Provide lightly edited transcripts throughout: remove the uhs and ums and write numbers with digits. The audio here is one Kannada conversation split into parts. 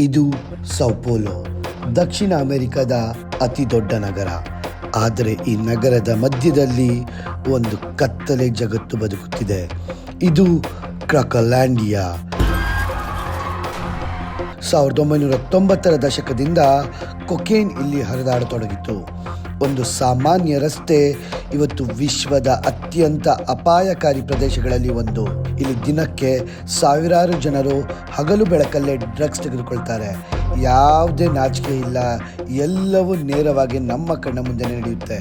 ಇದು ಸೌಪೋಲೋ, ದಕ್ಷಿಣ ಅಮೆರಿಕದ ಅತಿ ದೊಡ್ಡ ನಗರ. ಆದರೆ ಈ ನಗರದ ಮಧ್ಯದಲ್ಲಿ ಒಂದು ಕತ್ತಲೆ ಜಗತ್ತು ಬದುಕುತ್ತಿದೆ. ಇದು ಕ್ರಕಲ್ಯಾಂಡಿಯಾ. 1990ರ ದಶಕದಿಂದ ಕೊಕೇನ್ ಇಲ್ಲಿ ಹರಿದಾಡತೊಡಗಿತು. ಒಂದು ಸಾಮಾನ್ಯ ರಸ್ತೆ ಇವತ್ತು ವಿಶ್ವದ ಅತ್ಯಂತ ಅಪಾಯಕಾರಿ ಪ್ರದೇಶಗಳಲ್ಲಿ ಒಂದು. ಇಲ್ಲಿ ದಿನಕ್ಕೆ ಸಾವಿರಾರು ಜನರು ಹಗಲು ಬೆಳಕಲ್ಲೇ ಡ್ರಗ್ಸ್ ತೆಗೆದುಕೊಳ್ತಾರೆ. ಯಾವುದೇ ನಾಚಿಕೆ ಇಲ್ಲ, ಎಲ್ಲವೂ ನೇರವಾಗಿ ನಮ್ಮ ಕಣ್ಣ ಮುಂದೆ ನಡೆಯುತ್ತೆ.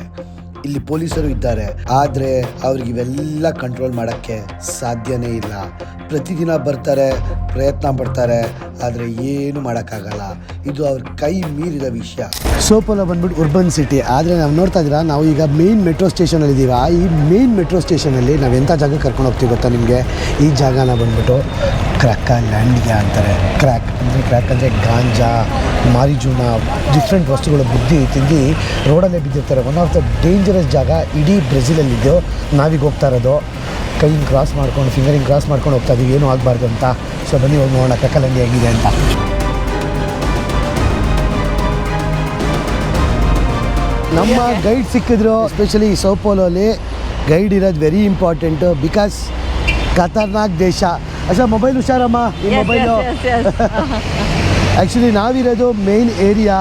ಇಲ್ಲಿ ಪೊಲೀಸರು ಇದ್ದಾರೆ, ಆದರೆ ಅವ್ರಿಗೆ ಇವೆಲ್ಲ ಕಂಟ್ರೋಲ್ ಮಾಡೋಕ್ಕೆ ಸಾಧ್ಯನೇ ಇಲ್ಲ. ಪ್ರತಿದಿನ ಬರ್ತಾರೆ, ಪ್ರಯತ್ನ ಪಡ್ತಾರೆ, ಆದರೆ ಏನು ಮಾಡೋಕ್ಕಾಗಲ್ಲ. ಇದು ಅವ್ರ ಕೈ ಮೀರಿದ ವಿಷಯ. ಸೌಪೋಲೋ ಬಂದ್ಬಿಟ್ಟು ಉರ್ಬನ್ ಸಿಟಿ. ಆದರೆ ನಾವು ನೋಡ್ತಾ ಇದ್ದೀರಾ, ನಾವು ಈಗ ಮೇನ್ ಮೆಟ್ರೋ ಸ್ಟೇಷನಲ್ಲಿ ಇದ್ದೀವಿ. ಈ ಮೇನ್ ಮೆಟ್ರೋ ಸ್ಟೇಷನಲ್ಲಿ ನಾವು ಎಂಥ ಜಾಗ ಕರ್ಕೊಂಡು ಹೋಗ್ತೀವಿ ಗೊತ್ತಾ ನಿಮಗೆ? ಈ ಜಾಗನ ಬಂದ್ಬಿಟ್ಟು ಕ್ರಕಲ್ಯಾಂಡಿಯಾ ಅಂತಾರೆ. ಕ್ರ್ಯಾಕ್ ಅಂದರೆ ಗಾಂಜಾ, ಮಾರಿಜೂನ, ಡಿಫ್ರೆಂಟ್ ವಸ್ತುಗಳ ಬುದ್ಧಿ ತಿಂದು ರೋಡಲ್ಲೇ ಬಿದ್ದಿರ್ತಾರೆ. ಒನ್ ಆಫ್ ದ ಡೇಂಜರಸ್ ಜಾಗ ಇಡೀ ಬ್ರೆಜಿಲಲ್ಲಿದ್ದು. ನಾವೀಗ ಹೋಗ್ತಾ ಇರೋದು ಕೈಯಿಂದ ಕ್ರಾಸ್ ಮಾಡ್ಕೊಂಡು, ಫಿಂಗರಿಂಗ್ ಕ್ರಾಸ್ ಮಾಡ್ಕೊಂಡು ಹೋಗ್ತಾ ಇದ್ದೀವಿ, ಏನೂ ಆಗಬಾರ್ದು ಅಂತ. ಸೊ ಬನ್ನಿ ಹೋಗಿ ನೋಡೋಣ ಕ್ರಕಲ್ಯಾಂಡಿಯಾ ಹೇಗಿದೆ ಅಂತ. ನಮ್ಮ ಗೈಡ್ ಸಿಕ್ಕಿದ್ರು. ಎಸ್ಪೆಷಲಿ ಸೌಪೋಲೋಲಿ ಗೈಡ್ ಇರೋದು ವೆರಿ ಇಂಪಾರ್ಟೆಂಟು, ಬಿಕಾಸ್ ಖತರ್ನಾಕ್ ದೇಶ. ಅಚ್ಚಾ ಮೊಬೈಲ್ ಹುಷಾರಮ್ಮ, ಈ ಮೊಬೈಲು. ಆ್ಯಕ್ಚುಲಿ ನಾವಿರೋದು ಮೇನ್ ಏರಿಯಾ.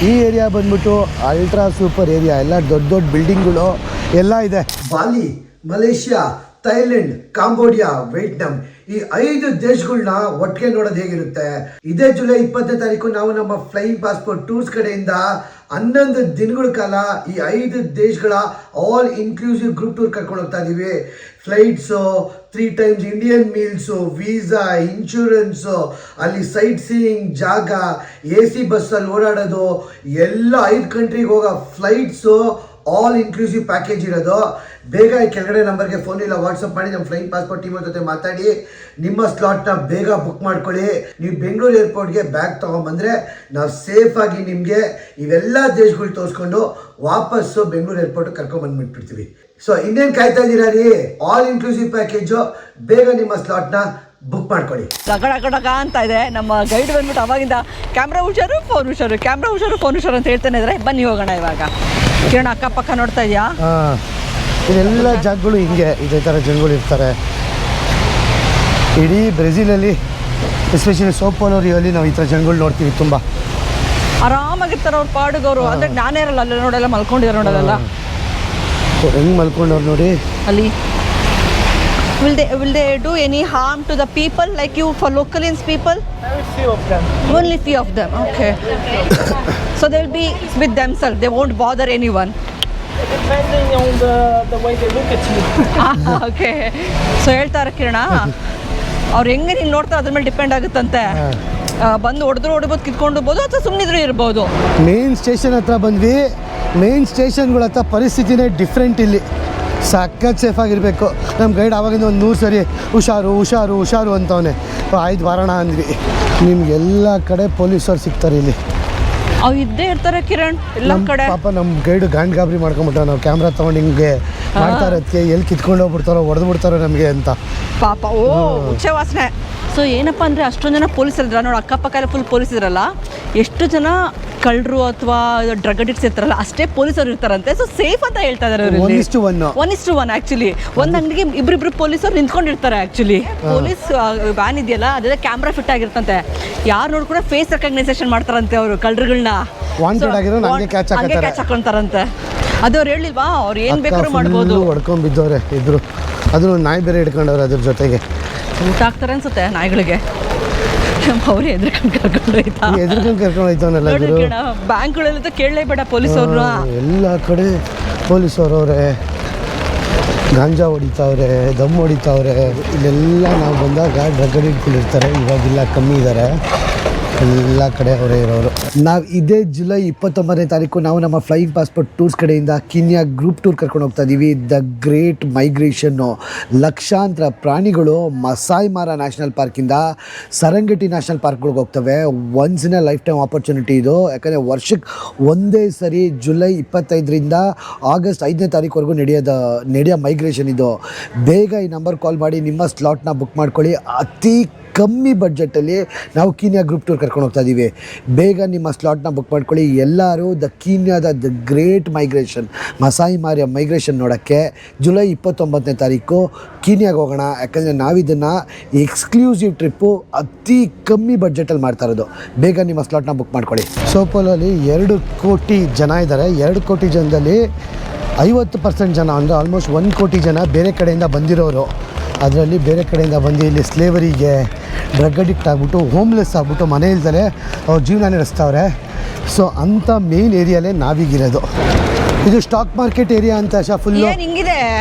ಈ ಏರಿಯಾ ಬಂದ್ಬಿಟ್ಟು ಅಲ್ಟ್ರಾ ಸೂಪರ್ ಏರಿಯಾ. ಎಲ್ಲ ದೊಡ್ಡ ದೊಡ್ಡ ಬಿಲ್ಡಿಂಗ್ಗಳು ಎಲ್ಲ ಇದೆ. Bali, Malaysia, Thailand, Cambodia, Vietnam, ಈ 5 ದೇಶಗಳನ್ನ ಒಟ್ಟಿಗೆ ನೋಡೋದು ಹೇಗಿರುತ್ತೆ. ಇದೇ ಜುಲೈ 20ನೇ ತಾರೀಕು ನಾವು ನಮ್ಮ ಫ್ಲೈಯಿಂಗ್ ಪಾಸ್ಪೋರ್ಟ್ ಟೂರ್ಸ್ ಕಡೆಯಿಂದ 11 ದಿನಗಳ ಕಾಲ ಈ 5 ದೇಶಗಳ ಆಲ್ ಇನ್ಕ್ಲೂಸಿವ್ ಗ್ರೂಪ್ ಟೂರ್ ಕರ್ಕೊಂಡು ಹೋಗ್ತಾ ಇದ್ದೀವಿ. Flights, 3 times Indian meals, visa, insurance, ಅಲ್ಲಿ ಸೈಟ್ ಸೀಯಿಂಗ್ ಜಾಗ, AC ಬಸ್ಸಲ್ಲಿ ಓಡಾಡೋದು, ಎಲ್ಲ 5 ಕಂಟ್ರಿಗೆ ಹೋಗೋ ಫ್ಲೈಟ್ಸು, ಆಲ್ ಇನ್ಕ್ಲೂಸಿವ್ ಪ್ಯಾಕೇಜ್ ಇರೋದು. ಬೇಗ ಈ ಕೆಳಗಡೆ ನಂಬರ್ಗೆ ಫೋನ್ ಇಲ್ಲ ವಾಟ್ಸಪ್ ಮಾಡಿ ನಮ್ಮ ಫ್ಲೈಯಿಂಗ್ ಪಾಸ್ಪೋರ್ಟ್ ಟೀಮ್ ಜೊತೆ ಮಾತಾಡಿ ನಿಮ್ಮ ಸ್ಲಾಟ್ನ ಬೇಗ ಬುಕ್ ಮಾಡ್ಕೊಳ್ಳಿ. ನೀವು ಬೆಂಗಳೂರು ಏರ್ಪೋರ್ಟ್ಗೆ ಬ್ಯಾಗ್ ತೊಗೊಂಬಂದರೆ ನಾವು ಸೇಫಾಗಿ ನಿಮಗೆ ಇವೆಲ್ಲ ದೇಶಗಳು ತೋರಿಸ್ಕೊಂಡು ವಾಪಸ್ಸು ಬೆಂಗಳೂರು ಏರ್ಪೋರ್ಟ್ಗೆ ಕರ್ಕೊಂಡ್ಬಂದ್ಬಿಟ್ಬಿಡ್ತೀವಿ. ಸೊ ಇನ್ನೇನು ಕಾಯ್ತಾ ಇದ್ದೀರಾ ರೀ? ಆಲ್ ಇನ್ಕ್ಲೂಸಿವ್ ಪ್ಯಾಕೇಜು, ಬೇಗ ನಿಮ್ಮ ಸ್ಲಾಟ್ನ ಬುಕ್ ಮಾಡ್ಕೊಳ್ಳಿ. ಗಡ ಅಂತ ಇದೆ. ನಮ್ಮ ಗೈಡ್ ಬಂದ್ಬಿಟ್ಟು ಅವಾಗಿಂದ ಕ್ಯಾಮ್ರಾ ಹುಷಾರು, ಫೋನ್ ಹುಷಾರು, ಕ್ಯಾಮ್ರಾ ಹುಷಾರು, ಫೋನ್ ಹುಷಾರು ಅಂತ ಹೇಳ್ತಾನೆ ಇದ್ರೆ. ಬನ್ನಿ ಹೋಗೋಣ ಇವಾಗ. ಕಿರಣ ಅಕ್ಕಪಕ್ಕ ನೋಡ್ತಾ ಇದೆಯಾ? ಇದೆಲ್ಲ ಜಾಗಗಳು ಹಿಂಗೆ ಇದೇ ಥರ ಜನಗಳು ಇರ್ತಾರೆ. ಇಡೀ ಬ್ರೆಜಿಲಲ್ಲಿ ಎಸ್ಪೆಷಲಿ ಸೌಪೋಲೋ ರಿಯೋಲಿ ನಾವು ಈ ಥರ ಜನಗಳು ನೋಡ್ತೀವಿ. ತುಂಬ ಆರಾಮಾಗಿರ್ತಾರೆ ಅವ್ರ ಪಾಡುಗವರು. ಅಂದರೆ ನಾನೇ ಇರಲ್ಲ, ಅಲ್ಲ ನೋಡೆಲ್ಲ ಮಲ್ಕೊಂಡಿರೋ ನೋಡಲ್ಲ. ಹೆಂಗೆ ಮಲ್ಕೊಂಡವ್ರು ನೋಡಿ ಅಲ್ಲಿ. Will they do any harm to the people like you for localians people? Very few of them. Only few of them. Okay. So they'll be with themselves. They won't bother anyone. Depending on the way they look at you. Okay. So ಹೇಳ್ತಾರೆ ಕಿರಣ, ಅವ್ರು ಹೆಂಗೆ ನೀನು ನೋಡ್ತಾರೆ ಅದ್ರ ಮೇಲೆ ಡಿಪೆಂಡ್ ಆಗುತ್ತಂತೆ. ಬಂದು ಹೊಡೆಬೋದು, ಕಿತ್ಕೊಂಡ್ಬೋದು, ಅಥವಾ ಸುಮ್ಮನಿದ್ರು ಇರ್ಬೋದು. ಮೇನ್ ಸ್ಟೇಷನ್ ಹತ್ರ ಬಂದ್ವಿ. ಮೇನ್ ಸ್ಟೇಷನ್ಗಳ ಹತ್ರ ಪರಿಸ್ಥಿತಿನೇ ಡಿಫ್ರೆಂಟ್. ಇಲ್ಲಿ ಸಖತ್ ಸೇಫಾಗಿರಬೇಕು. ನಮ್ಮ ಗೈಡ್ ಆವಾಗಿಂದ ಒಂದು 100 ಸರಿ ಹುಷಾರು ಹುಷಾರು ಹುಷಾರು ಅಂತವನೆ. ಆಯ್ತು ಬರೋಣ ಅಂದ್ವಿ. ನಿಮ್ಗೆಲ್ಲ ಕಡೆ ಪೊಲೀಸರು ಸಿಗ್ತಾರೆ ಇಲ್ಲಿ. ಅವು ಇದ್ದೇ ಇರ್ತಾರೆ ಕಿರಣ್ ಎಲ್ಲ ಕಡೆ. ಪಾಪ ನಮ್ಮ ಗೈಡು ಗಾಬರಿ ಮಾಡ್ಕೊಂಬಿಟ್ಟ. ನಾವು ಕ್ಯಾಮ್ರಾ ತೊಗೊಂಡು ಹಿಂಗೆ ಮಾಡ್ತಾ ಇರೋದಕ್ಕೆ ಎಲ್ಲಿ ಕಿತ್ಕೊಂಡು ಹೋಗ್ಬಿಡ್ತಾರೋ, ಹೊಡೆದು ಬಿಡ್ತಾರೋ ನಮಗೆ ಅಂತ ಪಾಪ. ಹುಚ್ಚೆ ವಾಸನೆ. ಸೊ ಏನಪ್ಪ ಅಂದರೆ ಅಷ್ಟೊಂದು ಜನ ಪೊಲೀಸರು ಇದ್ರಲ್ಲ ನೋಡಿ, ಅಕ್ಕಪಕ್ಕ ಎಲ್ಲ ಫುಲ್ ಪೊಲೀಸ್ ಇದ್ರಲ್ಲ. ಎಷ್ಟು ಜನ ಕಳ್ಳರು ಅಥವಾ ಡ್ರಗ್ ಅಡಿಕ್ಟ್ಸ್ ಇರ್ತಾರಲ್ಲ ಅಷ್ಟೇ ಪೊಲೀಸರು ಇರ್ತಾರಂತೆ. ಸೊ ಸೇಫ್ ಅಂತ ಹೇಳ್ತಾ ಇದ್ದಾರೆ. 1:1 ಆ್ಯಕ್ಚುಲಿ. ಒಂದು ಅಂಗಡಿಗೆ ಇಬ್ಬರಿಬ್ರು ಪೊಲೀಸರು ನಿಂತ್ಕೊಂಡಿರ್ತಾರೆ. ಆ್ಯಕ್ಚುಲಿ ಪೊಲೀಸ್ ವ್ಯಾನ್ ಇದೆಯಲ್ಲ, ಅದೆಲ್ಲ ಕ್ಯಾಮ್ರಾ ಫಿಟ್ ಆಗಿರ್ತಂತೆ. ಯಾರು ನೋಡಿ ಕೂಡ ಫೇಸ್ ರೆಕಗ್ನೈಸೇಷನ್ ಮಾಡ್ತಾರಂತೆ ಅವರು ಕಳ್ಳರುಗಳನ್ನ. ಹಂಗೆ ಕ್ಯಾಚ್ ಹಾಕೊಂತಾರಂತೆ. ಅದು ಅವ್ರು ಹೇಳಿಲ್ವಾ, ಅವ್ರು ಏನು ಬೇಕಾದ್ರೂ ಮಾಡ್ಬೋದು. ಹೊಡ್ಕೊಂಡ್ಬಿದ್ದವ್ರೆ ಇದ್ರು. ಅದನ್ನು ನಾಯಿ ಬೇರೆ ಹಿಡ್ಕೊಂಡವ್ರೆ ಅದ್ರ ಜೊತೆಗೆ. ಊಟ ಹಾಕ್ತಾರೆ ಅನ್ಸುತ್ತೆ ನಾಯಿಗಳಿಗೆ. ಅವ್ರು ಎದ್ರಕೊಂಡು ಕರ್ಕೊಂಡೋಯ್ತವನೆಲ್ಲ. ಬ್ಯಾಂಕ್ಗಳೆಲ್ಲ ಕೇಳಲೇಬೇಡ ಪೊಲೀಸವ್ರನ್ನ. ಎಲ್ಲ ಕಡೆ ಪೊಲೀಸವ್ರವ್ರೆ ಗಾಂಜಾ ಹೊಡಿತಾವ್ರೆ, ದಮ್ ಹೊಡಿತಾವ್ರೆ. ಇಲ್ಲೆಲ್ಲ ನಾವು ಬಂದಾಗ ಡ್ರಗ್ ಅಡಿಕ್ಟ್ಗಳಿರ್ತಾರೆ. ಇವಾಗಿಲ್ಲ, ಕಮ್ಮಿ ಇದ್ದಾರೆ. ಎಲ್ಲ ಕಡೆ ಅವರೇ ಇರೋರು. ನಾವು ಇದೇ ಜುಲೈ 29ನೇ ತಾರೀಕು ನಾವು ನಮ್ಮ ಫ್ಲೈಯಿಂಗ್ ಪಾಸ್ಪೋರ್ಟ್ ಟೂರ್ಸ್ ಕಡೆಯಿಂದ ಕಿನ್ಯಾ ಗ್ರೂಪ್ ಟೂರ್ ಕರ್ಕೊಂಡು ಹೋಗ್ತಾ ಇದ್ದೀವಿ. The great migration. ಲಕ್ಷಾಂತರ ಪ್ರಾಣಿಗಳು ಮಸಾಯ್ ಮಾರಾ ನ್ಯಾಷನಲ್ ಪಾರ್ಕಿಂದ ಸರಂಗಟಿ ನ್ಯಾಷನಲ್ ಪಾರ್ಕ್ಗಳಿಗೆ ಹೋಗ್ತವೆ. Once in a life time opportunity ಇದು. ಯಾಕಂದರೆ ವರ್ಷಕ್ಕೆ ಒಂದೇ ಸರಿ ಜುಲೈ 25ರಿಂದ ಆಗಸ್ಟ್ 5ನೇ ತಾರೀಕುವರೆಗೂ ನಡೆಯೋ ಮೈಗ್ರೇಷನ್ ಇದು. ಬೇಗ ಈ ನಂಬರ್ ಕಾಲ್ ಮಾಡಿ ನಿಮ್ಮ ಸ್ಲಾಟ್ನ ಬುಕ್ ಮಾಡ್ಕೊಳ್ಳಿ. ಅತಿ ಕಮ್ಮಿ ಬಡ್ಜೆಟಲ್ಲಿ ನಾವು ಕೀನ್ಯಾ ಗ್ರೂಪ್ ಟೂರ್ ಕರ್ಕೊಂಡು ಹೋಗ್ತಾ ಇದ್ದೀವಿ. ಬೇಗ ನಿಮ್ಮ ಸ್ಲಾಟ್ನ ಬುಕ್ ಮಾಡ್ಕೊಳ್ಳಿ. ಎಲ್ಲರೂ ಕೀನ್ಯಾದ ಗ್ರೇಟ್ ಮೈಗ್ರೇಷನ್, ಮಸಾಯಿ ಮಾರಿಯ ಮೈಗ್ರೇಷನ್ ನೋಡೋಕ್ಕೆ ಜುಲೈ 29ನೇ ತಾರೀಕು ಕೀನ್ಯಾಗೆ ಹೋಗೋಣ. ಯಾಕಂದರೆ ನಾವಿದನ್ನು ಎಕ್ಸ್ಕ್ಲೂಸಿವ್ ಟ್ರಿಪ್ಪು ಅತಿ ಕಮ್ಮಿ ಬಡ್ಜೆಟಲ್ಲಿ ಮಾಡ್ತಾ ಇರೋದು. ಬೇಗ ನಿಮ್ಮ ಸ್ಲಾಟ್ನ ಬುಕ್ ಮಾಡ್ಕೊಳ್ಳಿ. ಸೋಪೋಲಲ್ಲಿ 2 ಕೋಟಿ ಜನ ಇದ್ದಾರೆ. 2 ಕೋಟಿ ಜನದಲ್ಲಿ 50% ಜನ ಅಂದರೆ ಆಲ್ಮೋಸ್ಟ್ 1 ಕೋಟಿ ಜನ ಬೇರೆ ಕಡೆಯಿಂದ ಬಂದಿರೋರು. ಅದರಲ್ಲಿ ಬೇರೆ ಕಡೆಯಿಂದ ಬಂದು ಇಲ್ಲಿ ಸ್ಲೇವರಿಗೆ, ಡ್ರಗ್ ಅಡಿಕ್ಟ್ ಆಗಿಬಿಟ್ಟು, ಹೋಮ್ಲೆಸ್ ಆಗಿಬಿಟ್ಟು ಮನೆ ಇಲ್ದಲೆ ಅವ್ರ ಜೀವನ ನಡೆಸ್ತವ್ರೆ. ಸೊ ಅಂಥ ಮೇನ್ ಏರಿಯಾಲೇ ನಾವೀಗಿರೋದು. ಇದು ಸ್ಟಾಕ್ ಮಾರ್ಕೆಟ್ ಏರಿಯಾ ಅಂತ ಫುಲ್ಲು.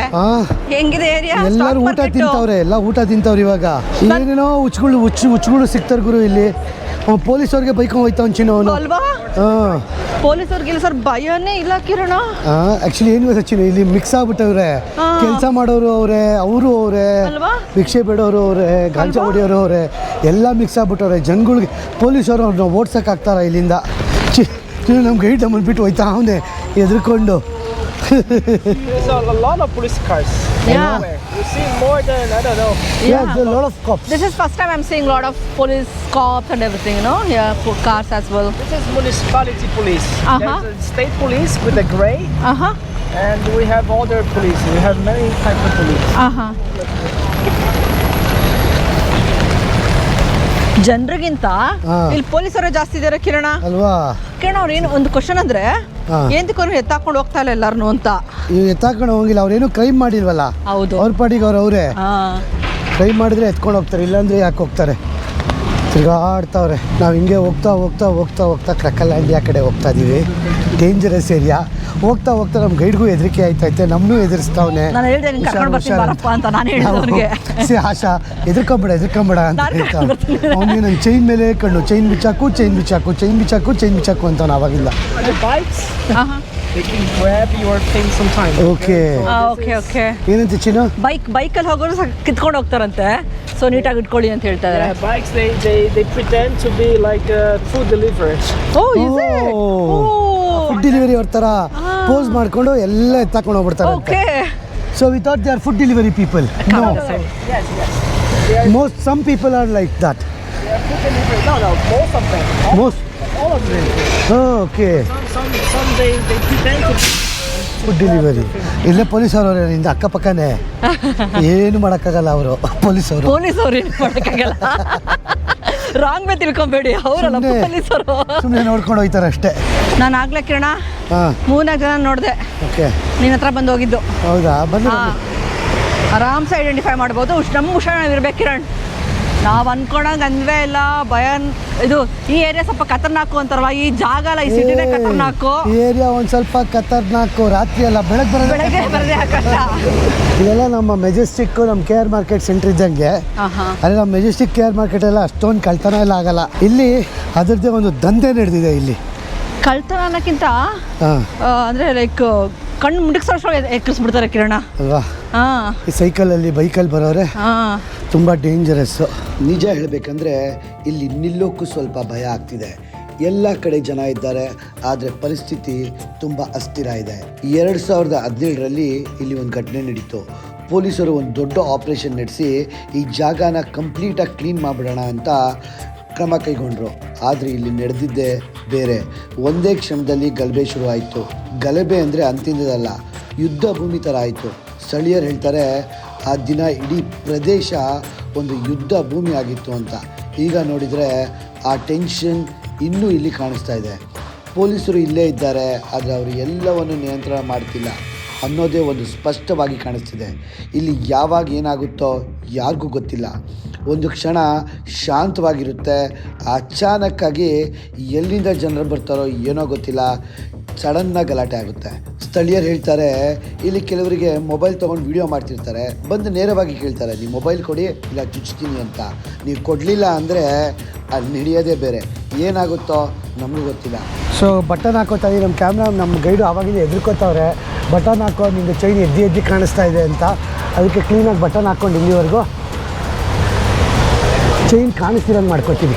ಹೆಂಗಿದೆ ಏರಿಯಾ? ಎಲ್ಲರೂ ಊಟ ತಿಂತವ್ರೆ, ಎಲ್ಲ ಊಟ ತಿಂತವ್ರೆ. ಇವಾಗ ಏನೇನೋ ಹುಚ್ಚುಗಳು ಸಿಗ್ತಾರೆ ಗುರು ಇಲ್ಲಿ. ಪೊಲೀಸವ್ರಿಗೆ ಬೈಕೊಂಡು ಹೋಯ್ತಾವ್ ಚಿನ್ನವನು ಅಲ್ವಾ? ಹಾಂ, ಪೊಲೀಸವ್ರಿಗೆ ಸರ್ ಭಯನೇ ಇಲ್ಲ ಕಿರಣ. ಆ್ಯಕ್ಚುಲಿ ಏನು ಸಚಿನ್, ಇಲ್ಲಿ ಮಿಕ್ಸ್ ಆಗ್ಬಿಟ್ಟವ್ರೆ. ಕೆಲಸ ಮಾಡೋರು ಅವರೇ, ಅವರು ಅವರೇ, ಭಿಕ್ಷೆ ಬೇಡೋರು ಅವರೇ, ಗಾಂಜಾ ಹೊಡಿಯೋರು ಅವರೇ, ಎಲ್ಲ ಮಿಕ್ಸ್ ಆಗ್ಬಿಟ್ಟವ್ರೆ. ಜನಗಳಿಗೆ ಪೊಲೀಸವರು ಅವ್ರನ್ನ ಓಡ್ಸೋಕ್ಕಾಗ್ತಾರ ಇಲ್ಲಿಂದ. ನಮ್ಮ ಗೈಡ್ ನಮ್ಮನ್ನು ಬಿಟ್ಟು ಹೋಯ್ತಾ ಅವನೇ ಎದ್ರಿಕೊಂಡು. There's a lot of police cars. Yeah. You see more than, I don't know. Yeah, there's a lot of cops. This is first time I'm seeing a lot of police, cops and everything, you know, here for cars as well. This is municipality police. Uh-huh. There's a state police with the gray, Uh-huh. and we have other police. We have many types of police. Uh-huh. ಜನರಿಗಿಂತ ಇಲ್ಲಿ ಪೊಲೀಸರೇ ಜಾಸ್ತಿ ಇದಾರೆ ಕಿರಣ ಅಲ್ವಾ? ಕಿರಣ ಅವ್ರು ಏನು ಒಂದು ಕ್ವಶನ್ ಅಂದ್ರೆ ಏಂತಕ್ಕೋರು ಎತ್ತಾಕೊಂಡು ಹೋಗ್ತಾ ಇಲ್ಲ ಎಲ್ಲಾರನು ಅಂತ. ಇವ್ ಎತ್ತಾಕೊಂಡು ಹೋಗಿಲ್ಲ, ಅವ್ರೇನು ಕ್ರೈಮ್ ಮಾಡಿಲ್ವಲ್ಲ. ಹೌದು, ಅವ್ರ ಪಾಡಿಗೆ ಅವರೇ ಕ್ರೈಮ್ ಮಾಡಿದ್ರೆ ಎತ್ಕೊಂಡು ಹೋಗ್ತಾರೆ, ಇಲ್ಲಾಂದ್ರೆ ಯಾಕೆ ಹೋಗ್ತಾರೆ? ತಿರ್ಗಾಡ್ತಾವ್ರೆ. ನಾವು ಹಿಂಗೆ ಹೋಗ್ತಾ ಕ್ರಕಲ್ಯಾಂಡಿಯಾ ಕಡೆ ಹೋಗ್ತಾ ಇದ್ದೀವಿ. Dangerous area. ಹೋಗ್ತಾ ನಮ್ಮ ಗೈಡ್ಗೂ ಹೆದರಿಕೆ ಆಯ್ತೈತೆ, ನಮ್ಮನ್ನೂ ಎದುರಿಸ್ತಾವನೆ. ನಾನು ಹೇಳಿದೆ ನಿಂಗೆ ಕರ್ಕೊಂಡು ಬರ್ತೀನಿ ಬಾರಪ್ಪ ಅಂತ ನಾನು ಹೇಳಿದೆ ಅವ್ರಿಗೆ. ಆಶಾ ಎದ್ರಕೊಂಬೇಡ ಅಂತ ಹೇಳ್ತಾ ಅವನಿಗೆ ನನ್ನ ಚೈನ್ ಮೇಲೆ ಕಣ್ಣು, ಚೈನ್ ಬಿಚ್ಚಾಕು ಅಂತ ಅವಾಗಿಲ್ಲ. The bikes, they can grab your thing sometimes. Okay ಏನಂತ ಚಿನ್ನ? ಬೈಕಲ್ಲಿ ಹೋಗೋರು ಕಿತ್ಕೊಂಡು ಹೋಗ್ತಾರಂತೆ. ಸೊ ನೀಟಾಗಿ ಇಟ್ಕೊಳ್ಳಿ ಅಂತ ಹೇಳ್ತಾ ಇದ್ದಾರೆ. Yeah, bikes they pretend to be like food delivery. Food delivery ಅವ್ರ ಥರ ಪೋಸ್ ಮಾಡ್ಕೊಂಡು ಎಲ್ಲ ಎತ್ತಾಕೊಂಡು ಹೋಗ್ಬಿಡ್ತಾರೆ. So we thought they are food delivery people. No, Yes. some people are like that. They are food delivery. No, most of them. All of them. Okay. Some they pretend to be food delivery. ಇಲ್ಲೇ ಪೊಲೀಸವ್ರು ಇಂದ ಅಕ್ಕಪಕ್ಕನೇ ಏನು ಮಾಡೋಕ್ಕಾಗಲ್ಲ ಅವರು. ಪೊಲೀಸವರು ಏನು ಮಾಡೋಕ್ಕಾಗಲ್ಲ. ರಾಂಗ್ ವೇ ತಿಳ್ಕೊಬೇಡಿ, ಅವರಲ್ಲ ಪೊಲೀಸರು. ಸುಮ್ಮನೆ ನೋಡ್ಕೊಂಡು ಹೋಗ್ತಾರೆ ಅಷ್ಟೇ. ನಾನು ಆಗ್ಲೇ ಕಿರಣ 3-4 ಜನ ನೋಡಿದೆ. ಓಕೆ, ನಿನ್ನ ಹತ್ರ ಬಂದು ಹೋಗಿದ್ದು. ಹೌದಾ? ಬಂದು ಆರಾಮ್ಸೆ ಐಡೆಂಟಿಫೈ ಮಾಡ್ಬೋದು. ನಮ್ಮ ಹುಷಾರಿರ್ಬೇಕು ಕಿರಣ್. ನಾವು ಅನ್ಕೊಂಡಂಗೆ ಅಂದ್ವೇ ಇಲ್ಲ. ಭಯ ಇದು ಈ ಏರಿಯಾ ಸ್ವಲ್ಪ ಖತರ್ನಾಕು ಅಂತಾರಲ್ಲ, ಈ ಜಾಗ ಅಲ್ಲ, ಈ ಸಿಟಿನೇ ಖತರ್ನಾಕು. ಈ ಏರಿಯಾ ಒಂದು ಸ್ವಲ್ಪ ಖತರ್ನಾಕು. ರಾತ್ರಿ ಅಲ್ಲ, ಬೆಳಗ್ಗೆ ಬರದೆ ಕಷ್ಟ. ಇದೆಲ್ಲ ನಮ್ಮ ಮೆಜೆಸ್ಟಿಕ್, ನಮ್ಮ KR ಮಾರ್ಕೆಟ್ ಸೆಂಟ್ರ್ ಇದ್ದಂಗೆ. ಅಲ್ಲಿ ನಮ್ಮ ಮೆಜೆಸ್ಟಿಕ್ KR ಮಾರ್ಕೆಟ್ ಎಲ್ಲ ಅಷ್ಟೊಂದು ಕಳ್ತನ ಎಲ್ಲ ಆಗಲ್ಲ. ಇಲ್ಲಿ ಅದರದ್ದೇ ಒಂದು ದಂಧೆ ನಡೆದಿದೆ ಇಲ್ಲಿ. ಕಳ್ತನ ಅನ್ನೋಕ್ಕಿಂತ ಅಂದರೆ ಲೈಕ್ ಕಣ್ಣು ಮುಡುಕ್ಸೋಷ್ಟ್ರೊಳಗೆ ಎಕ್ಕರಿಸ್ಬಿಡ್ತಾರೆ ಕಿರಣ ಅಲ್ವಾ? ಈ ಸೈಕಲಲ್ಲಿ ಬೈಕಲ್ಲಿ ಬರೋರೆ ತುಂಬ ಡೇಂಜರಸ್ಸು. ನಿಜ ಹೇಳಬೇಕಂದ್ರೆ ಇಲ್ಲಿ ನಿಲ್ಲೋಕ್ಕೂ ಸ್ವಲ್ಪ ಭಯ ಆಗ್ತಿದೆ. ಎಲ್ಲ ಕಡೆ ಜನ ಇದ್ದಾರೆ, ಆದರೆ ಪರಿಸ್ಥಿತಿ ತುಂಬ ಅಸ್ಥಿರ ಇದೆ. 2017ರಲ್ಲಿ ಇಲ್ಲಿ ಒಂದು ಘಟನೆ ನಡೀತು. ಪೊಲೀಸರು ಒಂದು ದೊಡ್ಡ ಆಪರೇಷನ್ ನಡೆಸಿ ಈ ಜಾಗನ ಕಂಪ್ಲೀಟಾಗಿ ಕ್ಲೀನ್ ಮಾಡಿಬಿಡೋಣ ಅಂತ ಕ್ರಮ ಕೈಗೊಂಡ್ರು. ಆದರೆ ಇಲ್ಲಿ ನಡೆದಿದ್ದೇ ಬೇರೆ. ಒಂದೇ ಕ್ಷಣದಲ್ಲಿ ಗಲಭೆ ಶುರು ಆಯಿತು. ಗಲಭೆ ಅಂದರೆ ಅಂತಿಂದದಲ್ಲ, ಯುದ್ಧ ಭೂಮಿ ಥರ ಆಯಿತು. ಸ್ಥಳೀಯರು ಹೇಳ್ತಾರೆ ಆ ದಿನ ಇಡೀ ಪ್ರದೇಶ ಒಂದು ಯುದ್ಧ ಭೂಮಿ ಆಗಿತ್ತು ಅಂತ. ಈಗ ನೋಡಿದರೆ ಆ ಟೆನ್ಷನ್ ಇನ್ನೂ ಇಲ್ಲಿ ಕಾಣಿಸ್ತಾ ಇದೆ. ಪೊಲೀಸರು ಇಲ್ಲೇ ಇದ್ದಾರೆ, ಆದರೆ ಅವರು ಎಲ್ಲವನ್ನು ನಿಯಂತ್ರಣ ಮಾಡ್ತಿಲ್ಲ ಅನ್ನೋದೇ ಒಂದು ಸ್ಪಷ್ಟವಾಗಿ ಕಾಣಿಸ್ತಿದೆ. ಇಲ್ಲಿ ಯಾವಾಗ ಏನಾಗುತ್ತೋ ಯಾರಿಗೂ ಗೊತ್ತಿಲ್ಲ. ಒಂದು ಕ್ಷಣ ಶಾಂತವಾಗಿರುತ್ತೆ, ಅಚಾನಕ್ಕಾಗಿ ಎಲ್ಲಿಂದ ಜನರು ಬರ್ತಾರೋ ಏನೋ ಗೊತ್ತಿಲ್ಲ, ಸಡನ್ನಾಗಿ ಗಲಾಟೆ ಆಗುತ್ತೆ. ಸ್ಥಳೀಯರು ಹೇಳ್ತಾರೆ ಇಲ್ಲಿ ಕೆಲವರಿಗೆ ಮೊಬೈಲ್ ತೊಗೊಂಡು ವಿಡಿಯೋ ಮಾಡ್ತಿರ್ತಾರೆ. ಬಂದು ನೇರವಾಗಿ ಕೇಳ್ತಾರೆ, ನೀವು ಮೊಬೈಲ್ ಕೊಡಿ ಇಲ್ಲ ಚುಚ್ತೀನಿ ಅಂತ. ನೀವು ಕೊಡಲಿಲ್ಲ ಅಂದರೆ ಅಲ್ಲಿ ನಡೆಯೋದೇ ಬೇರೆ. ಏನಾಗುತ್ತೋ ನಮಗೂ ಗೊತ್ತಿಲ್ಲ. ಸೊ ಬಟನ್ ಹಾಕೋತಾ ಇದ್ದೀವಿ. ನಮ್ಮ ಕ್ಯಾಮ್ರಾ, ನಮ್ಮ ಗೈಡು ಆವಾಗಿಂದ ಎದುರ್ಕೋತಾವ್ರೆ. ಬಟನ್ ಹಾಕೋ, ನಿಮಗೆ ಚೈನ್ ಎದ್ದಿ ಕಾಣಿಸ್ತಾ ಇದೆ ಅಂತ. ಅದಕ್ಕೆ ಕ್ಲೀನಾಗಿ ಬಟನ್ ಹಾಕ್ಕೊಂಡು ಇಲ್ಲಿವರೆಗೂ ಚೈನ್ ಕಾಣಿಸ್ತಿರೋದು ಮಾಡ್ಕೊತೀವಿ.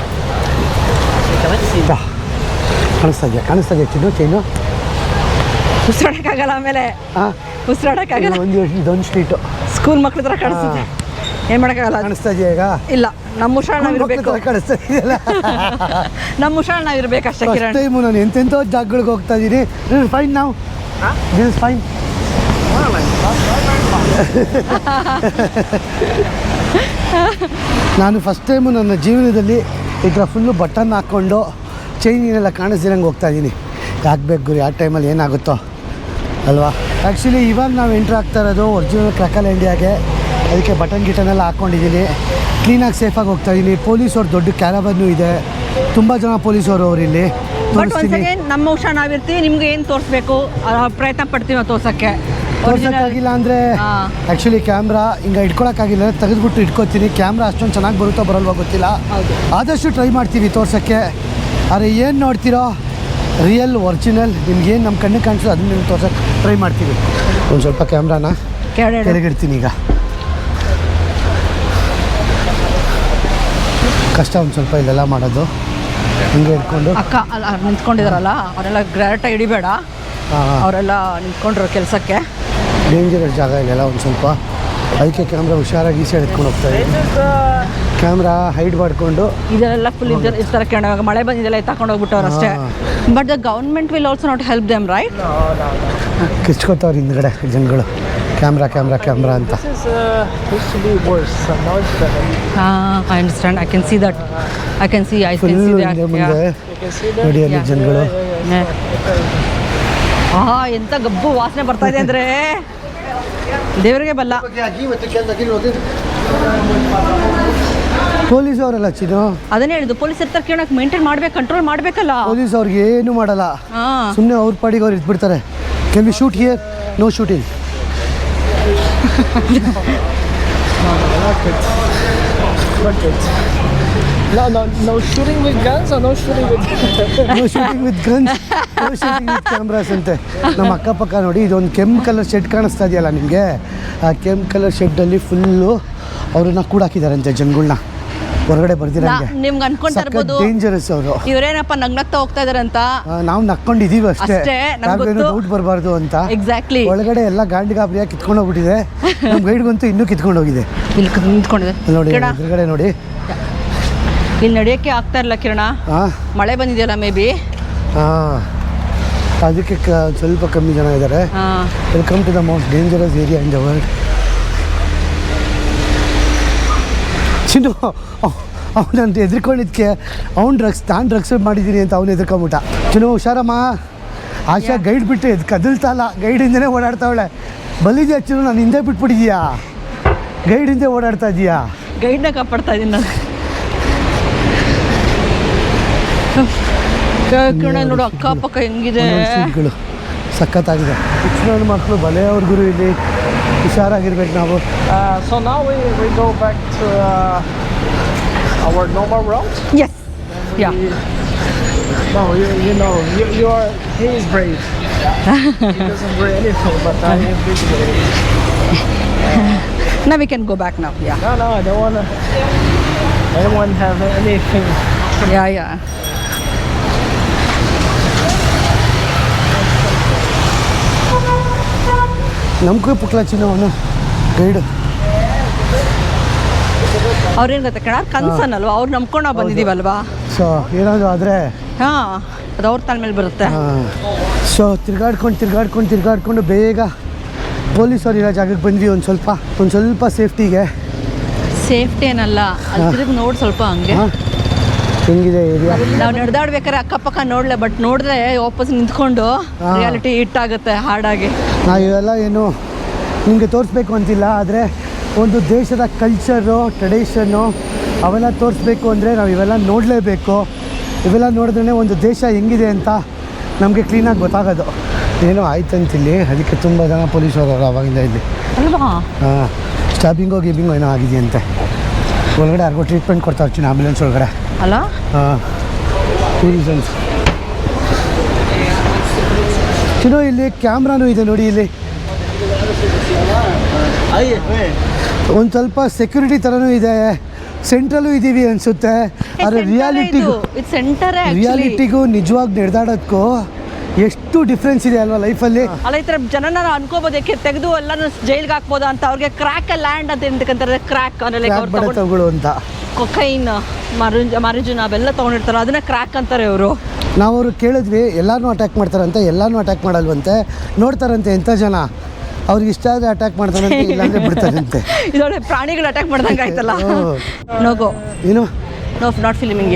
ಕಾಣಿಸ್ತಾ ಇದೆಯಾ ಚಿನ್ನು ಚೈನು? ಉಸಿರಾಡಕ್ಕಾಗಲ್ಲ. ಆಮೇಲೆ ಉಸಿರಾಡಕ್ಕಾಗಲ್ಲ. ಇದೊಂದು ಸ್ಟ್ರೀಟು ಸ್ಕೂಲ್ ಮಕ್ಳ ಥರ ಕಾಣಿಸ್ತಿದೆ. ಏನು ಮಾಡೋಕ್ಕಾಗಲ್ಲ. ಕಾಣಿಸ್ತಾ ಇದೆಯಾ ಈಗ? ಇಲ್ಲ, ನಮ್ಮ ಹುಷಾರು ನಾವಿರಬೇಕು. ಕಾಣಿಸ್ತಾ ಇದೆಯಲ್ಲ. ನಮ್ಮ ಹುಷಾರು ನಾವಿರ್ಬೇಕು ಅಷ್ಟೇ ಫಸ್ಟ್ ಕಿರಣ್. ಟೈಮು ನಾನು ಎಂತೆಂಥೋ ಜಾಗಗಳಿಗೆ ಹೋಗ್ತಾ ಇದ್ದೀನಿ. ದಿಸ್ ಇಸ್ ಫೈನ್ ನಾವು, ದಿಸ್ ಇಸ್ ಫೈನ್. ನಾನು ಫಸ್ಟ್ ಟೈಮು ನನ್ನ ಜೀವನದಲ್ಲಿ ಈ ಥರ ಫುಲ್ಲು ಬಟನ್ ಹಾಕ್ಕೊಂಡು ಚೈನಿನೆಲ್ಲ ಕಾಣಿಸ್ದಿರಂಗೆ ಹೋಗ್ತಾ ಇದ್ದೀನಿ. ಯಾಕೆ ಬೇಕು ಗುರಿ, ಆ ಟೈಮಲ್ಲಿ ಏನಾಗುತ್ತೋ ಅಲ್ವಾ. ಆ್ಯಕ್ಚುಲಿ ಇವಾಗ ನಾವು ಎಂಟ್ರ್ ಆಗ್ತಾ ಇರೋದು ಒರಿಜಿನಲ್ ಕ್ರ್ಯಾಕಲ್ ಇಂಡಿಯಾಗೆ. ಅದಕ್ಕೆ ಬಟನ್ ಗಿಟನೆಲ್ಲ ಹಾಕ್ಕೊಂಡಿದ್ದೀನಿ. ಕ್ಲೀನಾಗಿ ಸೇಫಾಗಿ ಹೋಗ್ತಾ ಇದ್ದೀನಿ. ಪೊಲೀಸವ್ರು ದೊಡ್ಡ ಕ್ಯಾರವನ್ನು ಇದೆ, ತುಂಬ ಜನ ಪೊಲೀಸವರು ಅವರು ಇಲ್ಲಿ ಬಟ್ ಒಂದ್ಸಗೆ ನಮ್ಮ ಹುಷಾರು ನಾವಿರ್ತೀವಿ. ನಿಮ್ಗೆ ಏನು ತೋರಿಸ್ಬೇಕು ಪ್ರಯತ್ನ ಪಡ್ತೀವಿ ತೋರ್ಸೋಕ್ಕೆ. ತೋರ್ಸೋಕ್ಕಾಗಿಲ್ಲ ಅಂದರೆ ಆ್ಯಕ್ಚುಲಿ ಕ್ಯಾಮ್ರಾ ಹಿಂಗೆ ಇಟ್ಕೊಳಕ್ಕಾಗಿಲ್ಲ, ತೆಗೆದುಬಿಟ್ಟು ಇಟ್ಕೊತೀನಿ. ಕ್ಯಾಮ್ರಾ ಅಷ್ಟೊಂದು ಚೆನ್ನಾಗಿ ಬರುತ್ತೋ ಬರಲ್ವೋ ಗೊತ್ತಿಲ್ಲ. ಆದಷ್ಟು ಟ್ರೈ ಮಾಡ್ತೀವಿ ತೋರ್ಸೋಕ್ಕೆ. ಆದರೆ ಏನು ನೋಡ್ತೀರೋ ರಿಯಲ್ ಒರಿಜಿನಲ್ ನಿಮ್ಗೇನು ನಮ್ಮ ಕಣ್ಣಿಗೆ ಕಾಣಿಸೋ ಅದನ್ನ ನೀವು ತೋರ್ಸೋಕ್ಕೆ ಟ್ರೈ ಮಾಡ್ತೀವಿ. ಒಂದು ಸ್ವಲ್ಪ ಕ್ಯಾಮ್ರಾನ ಕೆಳಗಿಡ್ತೀನಿ. ಈಗ ಕಷ್ಟ ಒಂದು ಸ್ವಲ್ಪ ಇಲ್ಲೆಲ್ಲ ಮಾಡೋದು. ಹಿಂಗೆ ಇಟ್ಕೊಂಡು ಅಕ್ಕ ಅಲ್ಲ ನಿಂತ್ಕೊಂಡಿದಾರಲ್ಲ ಅವರೆಲ್ಲ ಗ್ರಾಟಾಗಿ ಹಿಡಿಬೇಡ. ಅವರೆಲ್ಲ ನಿಂತ್ಕೊಂಡ್ರು ಕೆಲಸಕ್ಕೆ. ಡೇಂಜರಸ್ ಜಾಗ ಇಲ್ಲೆಲ್ಲ ಒಂದು ಸ್ವಲ್ಪ. ಅದಕ್ಕೆ ಕ್ಯಾಮ್ರಾ ಹುಷಾರಾಗಿ ಈ ಸೈಡ್ ಎತ್ಕೊಂಡು ಹೋಗ್ತಾ ಇದ್ದೀನಿ. ಕ್ಯಾಮ್ರಾ ಹೈಡ್ ಮಾಡಿಕೊಂಡು ಇದೆಲ್ಲ ಫುಲ್ ಇರ್ತಾರೆ ಕೇಳುವಾಗ ಮಳೆ ಬಂದಿದ್ದೆಲ್ಲ ತಗೊಂಡು ಹೋಗ್ಬಿಟ್ಟವ್ರು ಅಷ್ಟೇ. But the government will also not help them, right? ಕಿಚ್ಕೋತವ್ರು ಹಿಂದ್ಗಡೆ ಜನಗಳು ಕ್ಯಾಮ್ರಾ ಕ್ಯಾಮ್ರಾ ಕ್ಯಾಮ್ರಾ ಅಂತ. Used to be worse, now it's better. I understand. I can see that. I can see that. ಮುಂದೆ You can see that. ನೋಡಿ ಅಲ್ಲಿ ಜನಗಳು. ಎಂತ ಗಬ್ಬು ವಾಸನೆ ಬರ್ತಾ ಇದೆ ಅಂದ್ರೆ ದೇವರಿಗೆ ಬಲ್ಲ. ಪೊಲೀಸ್ ಅವರೆಲ್ಲ ಚಿನ್ನು ಅದನ್ನೇ ಹೇಳಿದ್ದು, ಪೊಲೀಸ್ ಇರ್ತಾರೆ ಕೇಳಕ್ಕೆ ಮೇಂಟೈನ್ ಮಾಡ್ಬೇಕು, ಕಂಟ್ರೋಲ್ ಮಾಡ್ಬೇಕಲ್ಲ. ಪೊಲೀಸ್ ಅವ್ರಿಗೆ ಏನು ಮಾಡಲ್ಲ, ಸುಮ್ಮನೆ ಅವ್ರ ಪಾಡಿಗೆ ಅವ್ರು ಇಟ್ಬಿಡ್ತಾರೆ. Can we shoot here? No shooting. No shooting with guns or no shooting with no shooting with guns, no shooting with cameras ಅಂತೆ. ನಮ್ಮ ಅಕ್ಕಪಕ್ಕ ನೋಡಿ, ಇದೊಂದು ಕೆಂಪು ಕಲರ್ ಶೆಡ್ ಕಾಣಿಸ್ತಾ ಇದೆಯಲ್ಲ ನಿಮಗೆ, ಆ ಕೆಂಪು ಕಲರ್ ಶೆಡ್ಡಲ್ಲಿ ಫುಲ್ಲು ಅವ್ರನ್ನ ಕೂಡಾಕಿದಾರಂತೆ ಜನಗಳನ್ನ ಹೊರಗಡೆ ಬರ್ದಿರಂಗೆ. ನಿಮ್ಗೆ ಅನ್ಕೊಂತಾ ಇರ್ಬೋದು ಡೇಂಜರಸ್ ಅವರು. ಇವರೇನಪ್ಪ ನಗ್ನಗ್ತಾ ಹೋಗ್ತಾ ಇದಾರಂತ. ನಾವು ನಕ್ಕೊಂಡಿದೀವಿ ಅಷ್ಟೇ, ನಾವೇನು ಡೌಟ್ ಬರಬಾರ್ದು ಅಂತ. ಎಕ್ಸಾಕ್ಟ್ಲಿ. ಒಳಗಡೆ ಎಲ್ಲ ಗಾಂಡಿಗಾಬ್ರಿಯಾಗಿ ಕಿತ್ಕೊಂಡು ಹೋಗ್ಬಿಟ್ಟಿದೆ. ನಮ್ಮ ಗೈಡ್ಗಂತೂ ಇನ್ನೂ ಕಿತ್ಕೊಂಡು ಹೋಗಿದೆ. ಇಲ್ಲಿ ನಿಂತ್ಕೊಂಡಿದೆ ನೋಡಿ, ಎದುರುಗಡೆ ನೋಡಿ. ಇಲ್ಲಿ ನಡೆಯೋಕ್ಕೆ ಆಗ್ತಾ ಇಲ್ಲ ಕಿರಣ, ಮಳೆ ಬಂದಿದೆಯಲ್ಲ ಮೇ ಬಿ. ಅದಕ್ಕೆ ಸ್ವಲ್ಪ ಕಮ್ಮಿ ಜನ ಇದ್ದಾರೆ. Welcome to the most dangerous area in the world. Chinnu ಅವನಂತ ಎದ್ರಿಕೊಂಡಿದ್ದಕ್ಕೆ ತಾನು ಡ್ರಗ್ಸ್ ಮಾಡಿದ್ದೀನಿ ಅಂತ ಅವನು ಎದ್ಕೊಂಬಿಟ್ಟ. ಚಿನ್ನು ಹುಷಾರಮ್ಮ. ಆಶಾ ಗೈಡ್ ಬಿಟ್ಟು ಕದಲ್ತಾ ಇಲ್ಲ, ಗೈಡಿಂದನೇ ಓಡಾಡ್ತಾವಳೆ. ಬಲಿದ್ಯಾ ಚಿನ್ನು, ನಾನು ಹಿಂದೆ ಬಿಟ್ಬಿಟ್ಟಿದ್ಯಾ, ಗೈಡ್ ಹಿಂದೆ ಓಡಾಡ್ತಾ ಇದೀಯಾ. ಗೈಡ್ನ ಕಾಪಾಡ್ತಾ ಇದ್ದೀನಿ ನಾನು. ನೋಡು ಅಕ್ಕಪಕ್ಕ ಹೆಂಗಿದೆ, ಸೀಟ್ಗಳು ಸಖತ್ತಾಗಿದೆ. ಹುಚ್ಚು ಮಕ್ಕಳು ಬಲೆಯವ್ರ ಗುರು ಇಲ್ಲಿ ಹುಷಾರಾಗಿರ್ಬೇಕು ನಾವು. So now we go back to our normal route. Yes. Yeah. No, you know, he is brave. He doesn't wear anything, but I am big brave. Now we can go back now. Yeah. No, I don't wanna. I don't want to have anything. Yeah. ನಮ್ಗೂ ಪುಕ್ಲ ಚಿನ್ನವನು ಗೈಡು. ಅವ್ರೇನು ಗೊತ್ತಾ ಕಣ, ಕನ್ಸನ್ನಲ್ವಾ, ಅವ್ರು ನಂಬ್ಕೊಂಡು ನಾವು ಬಂದಿದ್ದೀವಲ್ವಾ. ಸೊ ಏನಾದರೂ ಆದರೆ ಅದು ಅವ್ರ ತಲೆ ಮೇಲೆ ಬರುತ್ತೆ. ಸೊ ತಿರ್ಗಾಡ್ಕೊಂಡು ಬೇಗ ಪೊಲೀಸವ್ರು ಇರೋ ಜಾಗಕ್ಕೆ ಬಂದ್ವಿ. ಒಂದು ಸ್ವಲ್ಪ ಸೇಫ್ಟಿಗೆ. ಸೇಫ್ಟಿ ಏನಲ್ಲ, ಅಲ್ಲಿ ತಿರುಗಿ ನೋಡಿ ಸ್ವಲ್ಪ ಹಂಗೆ ಹೆಂಗಿದೆ ಏರಿಯಾ. ನಾವು ನಡೆದಾಡ್ಬೇಕಾದ್ರೆ ಅಕ್ಕಪಕ್ಕ ನೋಡಲೆ, ಬಟ್ ನೋಡಿದ್ರೆ ವಾಪಸ್ ನಿಂತ್ಕೊಂಡು ರಿಯಾಲಿಟಿ ಹಿಟ್ಟಾಗುತ್ತೆ ಹಾರ್ಡಾಗಿ. ನಾವು ಇವೆಲ್ಲ ಏನು ನಿಮಗೆ ತೋರಿಸ್ಬೇಕು ಅಂತಿಲ್ಲ, ಆದರೆ ಒಂದು ದೇಶದ ಕಲ್ಚರು ಟ್ರೆಡಿಷನ್ನು ಅವೆಲ್ಲ ತೋರಿಸ್ಬೇಕು ಅಂದರೆ ನಾವು ಇವೆಲ್ಲ ನೋಡಲೇಬೇಕು. ಇವೆಲ್ಲ ನೋಡಿದ್ರೆ ಒಂದು ದೇಶ ಹೆಂಗಿದೆ ಅಂತ ನಮಗೆ ಕ್ಲೀನಾಗಿ ಗೊತ್ತಾಗೋದು. ಏನೋ ಆಯ್ತಂತಿಲ್ಲಿ, ಅದಕ್ಕೆ ತುಂಬ ಜನ ಪೊಲೀಸವರು ಅವಾಗಿಂದ ಇಲ್ಲಿ ಅಲ್ವಾ. ಸ್ಟಾಬಿಂಗೋ ಗಿಬಿಂಗೋ ಏನೋ ಆಗಿದೆಯಂತೆ. ಒಳಗಡೆ ಯಾರಿಗೋ ಟ್ರೀಟ್ಮೆಂಟ್ ಕೊಡ್ತಾ ಇರ್ತೀನಿ ಆಂಬ್ಯುಲೆನ್ಸ್ ಒಳಗಡೆ. ಅಲ್ಲ ಟೂರಿಸಮ್ಸ್. ಚಿನ್ನೋ ಇಲ್ಲಿ ಕ್ಯಾಮ್ರಾನೂ ಇದೆ ನೋಡಿ. ಇಲ್ಲಿ ಒಂದು ಸ್ವಲ್ಪ ಸೆಕ್ಯೂರಿಟಿ ಥರನೂ ಇದೆ. ಸೆಂಟ್ರಲ್ಲೂ ಇದ್ದೀವಿ ಅನಿಸುತ್ತೆ. ಆದರೆ ರಿಯಾಲಿಟಿಗೂ ನಿಜವಾಗಿ ನಡೆದಾಡೋದಕ್ಕೂ ಎಷ್ಟು ಡಿಫ್ರೆನ್ಸ್ ಇದೆ ಅಲ್ವಾ ಲೈಫಲ್ಲಿ. ಅಲ್ಲ ಈ ಥರ ಜನನ ಅನ್ಕೋಬೋದು ಯಾಕೆ ತೆಗೆದು ಎಲ್ಲಾನು ಜೈಲ್ಗೆ ಹಾಕ್ಬೋದು ಅಂತ. ಅವ್ರಿಗೆ ಕ್ರ್ಯಾಕ್ ಲ್ಯಾಂಡ್ ಅಂತ ಎಂತಕ್ಕಂತಾರೆ, ಕ್ರ್ಯಾಕ್ ಅಂದ್ರೆ ತಗೊಳ್ಳು ಅಂತ. ಕೊಕೈನ್, ಮಾರಿಜುನ ಅವೆಲ್ಲ ತೊಗೊಂಡಿರ್ತಾರೆ, ಅದನ್ನ ಕ್ರ್ಯಾಕ್ ಅಂತಾರೆ ಅವರು. ನಾವು ಅವ್ರು ಕೇಳಿದ್ವಿ ಎಲ್ಲಾನು ಅಟ್ಯಾಕ್ ಮಾಡ್ತಾರಂತೆ, ಎಲ್ಲಾನು ಅಟ್ಯಾಕ್ ಮಾಡಲ್ವಂತೆ, ನೋಡ್ತಾರಂತೆ ಎಂಥ ಜನ ಅವ್ರಿಗೆ ಇಷ್ಟ ಆದರೆ ಅಟ್ಯಾಕ್ ಮಾಡ್ತಾರಂತೆ, ಇಲ್ಲಾಂದ್ರೆ ಬಿಡ್ತಾರಂತೆ. ಇದೊಳ್ಳೆ ಪ್ರಾಣಿಗಳು ಅಟ್ಯಾಕ್ ಮಾಡ್ದಂಗೆ ಆಯ್ತಲ್ಲ. ನೋಗೋ ಏನು ನಾಟ್ ಫಿಲ್ಮಿಂಗ್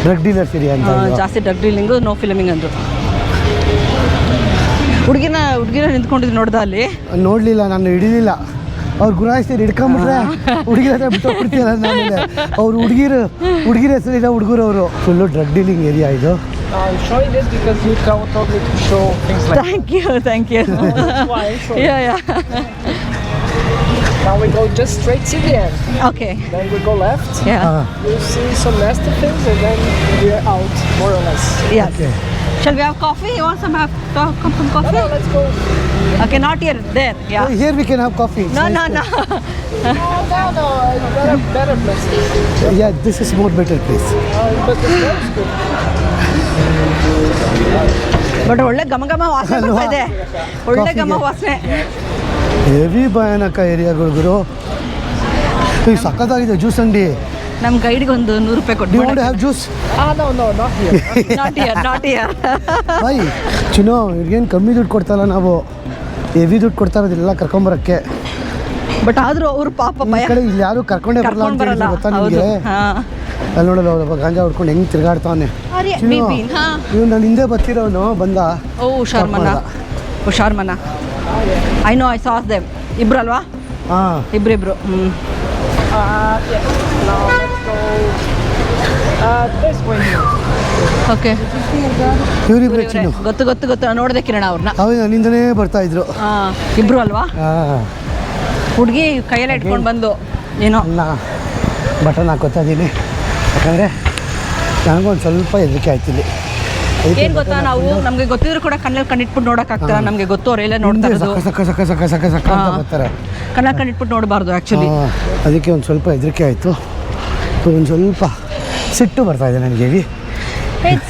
ಡ್ರಗ್ ಡೀಲರ್ಸ್ ಇದೆಯಾ ಅಂತ. ಜಾಸ್ತಿ ಡ್ರಗ್ ಡೀಲಿಂಗು, ನೋ ಫಿಲ್ಮಿಂಗ್ ಅಂದರು. ಹುಡುಗಿನ ನಿಂತ್ಕೊಂಡಿದ್ದು ನೋಡ್ದ ಅಲ್ಲಿ? ನೋಡಲಿಲ್ಲ, ನಾನು ಹಿಡಿಲಿಲ್ಲ. ಅವ್ರು ಗುರಾಯಿಸ್ತೀರಿ ಹಿಡ್ಕೊಂಬಿಟ್ರೆ ಹುಡುಗಿರ ಹತ್ರ ಬಿಟ್ಟು ಹೋಗ್ಬಿಡ್ತೀರ. ಆಮೇಲೆ ಅವ್ರು ಹುಡುಗಿರ ಹೆಸರಿಲ್ಲ ಹುಡುಗರು. ಅವರು ಫುಲ್ಲು ಡ್ರಗ್ ಡೀಲಿಂಗ್ ಏರಿಯಾ ಇದು. I'm showing this because you told me to show things like Thank you. That's why I'm showing. Yeah. Now we go just straight to the end. Okay. Then we go left. Yeah. You see some nasty things and then we're out, more or less. Yes. Okay. Shall we have coffee? You want some coffee? No, let's go. Okay, not here. There. Yeah. Here we can have coffee. No. No. Better places. Yeah, this is more better place. But the smell is good. But ಒಳ್ಳೆ ಘಮ ವಾಸನೆ ಬರ್ತಾ ಇದೆ. ಒಳ್ಳೆ ಘಮ ವಾಸನೆ. ಹೆವಿ ಭಯಾನಕ ಏರಿಯಾಗಳು ಗುರು. ಈಗ ಸಖತ್ತಾಗಿದೆ ಜ್ಯೂಸ್ ಅಂಗಡಿ. ನಮ್ಮ ಗೈಡ್ಗೆ ಒಂದು 100 ರೂಪಾಯಿ ಕೊಟ್ಟು. Do you want to have juice? No, not here. Not here. Bye ಚಿನ್ನೋ, ಇವ್ರಿಗೇನು ಕಮ್ಮಿ ದುಡ್ಡು ಕೊಡ್ತಾಯಿಲ್ಲ ನಾವು, ಹೆವಿ ದುಡ್ಡು ಕೊಡ್ತಾ ಇರೋದಿಲ್ಲ ಕರ್ಕೊಂಬರಕ್ಕೆ. ಬಟ್ ಆದರೂ ಅವ್ರು ಪಾಪ ಈ ಭಯ ಕಡೆ ಇಲ್ಲಿ ಯಾರು ಕರ್ಕೊಂಡೇ ಬರಲ್ಲ ಅಂತ ಹೇಳಿದ್ರು ಗೊತ್ತಾ ನಿಮಗೆ? ಅಲ್ಲಿ ನೋಡಲ್ಲ ಅವ್ರಪ್ಪ ಗಾಂಜಾ ಹೊಡ್ಕೊಂಡು ಹೆಂಗೆ ತಿರ್ಗಾಡ್ತಾವನೆ. ಇವ್ನು ನಾನು ಹಿಂದೆ ಬರ್ತಿರೋನು ಬಂದ. ಓ ಶಾರ್ಮನ I know, I saw them. ಇಬ್ರಲ್ವಾ? ಹಾಂ, ಇಬ್ರು. Yes. Now let's go this way here. Okay. ಇವರಿಬ್ರೆ ಚಿನ್ನು. ಗೊತ್ತು ನೋಡಿದೆ ಕಿರಣ ಅವ್ರನ್ನ. ಅವ್ರು ನನ್ನಿಂದನೇ ಬರ್ತಾ ಇದ್ರು. ಇಬ್ರು ಅಲ್ವಾ? ಹಾಂ. ಹುಡುಗಿ ಕೈಯೆಲ್ಲ ಇಟ್ಕೊಂಡು ಬಂದು ಏನೋ ನಾನು ಬಟನ್ ಹಾಕೋತಾ ಇದ್ದೀನಿ, ಯಾಕಂದರೆ ನನಗೊಂದು ಸ್ವಲ್ಪ ಹೆದರಿಕೆ ಆಯ್ತಿಲ್ಲಿ. ಏನು ಗೊತ್ತಾ, ನಾವು ನಮಗೆ ಗೊತ್ತಿದ್ರು ಕೂಡ ಕಣ್ಣಲ್ಲಿ ಕಣ್ಣಿಟ್ಬಿಟ್ಟು ನೋಡೋಕ್ಕಾಗ್ತಾರ? ನಮಗೆ ಗೊತ್ತು ಅವರೆಲ್ಲ ನೋಡ್ತಾ ಇರೋದು. ಸಕ್ಕ ಅಂತ ಬರ್ತಾರೆ. ಕಣ್ಣಲ್ಲಿ ಕಣ್ಣಿಟ್ಬಿಟ್ಟು ನೋಡಬಾರ್ದು ಆ್ಯಕ್ಚುಲಿ. ಅದಕ್ಕೆ ಒಂದು ಸ್ವಲ್ಪ ಹೆದರಿಕೆ ಆಯಿತು. ಒಂದು ಸ್ವಲ್ಪ ಸಿಟ್ಟು ಬರ್ತಾ ಇದೆ ನನಗೆ. ಹೇಳಿ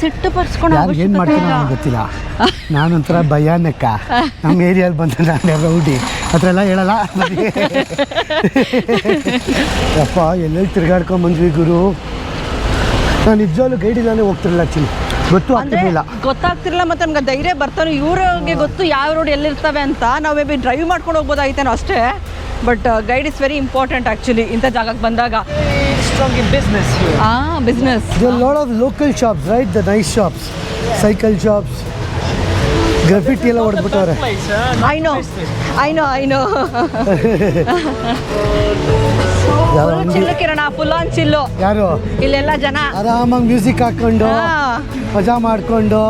ಸಿಟ್ಟು ಬರ್ಸ್ಕೊಂಡು ಯಾರು ಏನು ಮಾಡ್ತೀನಿ ನನಗೆ ಗೊತ್ತಿಲ್ಲ. ನಾನೊಂಥರ ಭಯಾನಕ. ನಮ್ಮ ಏರಿಯಲ್ಲಿ ಬಂದ ನಾನು ರೌಡಿ ಹತ್ರ ಎಲ್ಲ ಹೇಳಲ್ಲ. ಅಪ್ಪ ಎಲ್ಲೆಲ್ಲಿ ತಿರ್ಗಾಡ್ಕೊಂಬಂದ್ವಿ ಗುರು. ನಾನು ನಿಜವಾಗ್ಲೂ ಗೈಡ್ ಇಲ್ಲಾಂದ್ರೆ ಹೋಗ್ತಿರಲಿಲ್ಲ ಆ್ಯಕ್ಚುಲಿ. ಗೊತ್ತಾಗ್ತಿರಲಿಲ್ಲ. ಮತ್ತು ನಮ್ಗೆ ಧೈರ್ಯ ಬರ್ತಾನೆ, ಇವ್ರಿಗೆ ಗೊತ್ತು ಯಾವ ರೋಡ್ ಎಲ್ಲಿರ್ತವೆ ಅಂತ. ನಾವು ಮೇ ಬಿ ಡ್ರೈವ್ ಮಾಡ್ಕೊಂಡು ಹೋಗ್ಬೋದಾಗಿತ್ತೇನೋ ಅಷ್ಟೇ. But guide is very important actually ಇಂಥ ಜಾಗಕ್ಕೆ ಬಂದಾಗ. Strong in business here. Business. There are a lot of local shops, right? The nice shops, cycle shops, graffiti ಎಲ್ಲ ಹೊಡೆದ್ಬಿಟ್ಟವ್ರೆ. I know. ಚಿಲ್ಲು ಕಿರಣ, ಫುಲ್ ಆನ್ ಚಿಲ್ಲು. ಯಾರು ಇಲ್ಲೆಲ್ಲ ಜನ ಆರಾಮಾಗಿ ಮ್ಯೂಸಿಕ್ ಹಾಕ್ಕೊಂಡು ಮಜಾ ಮಾಡಿಕೊಂಡು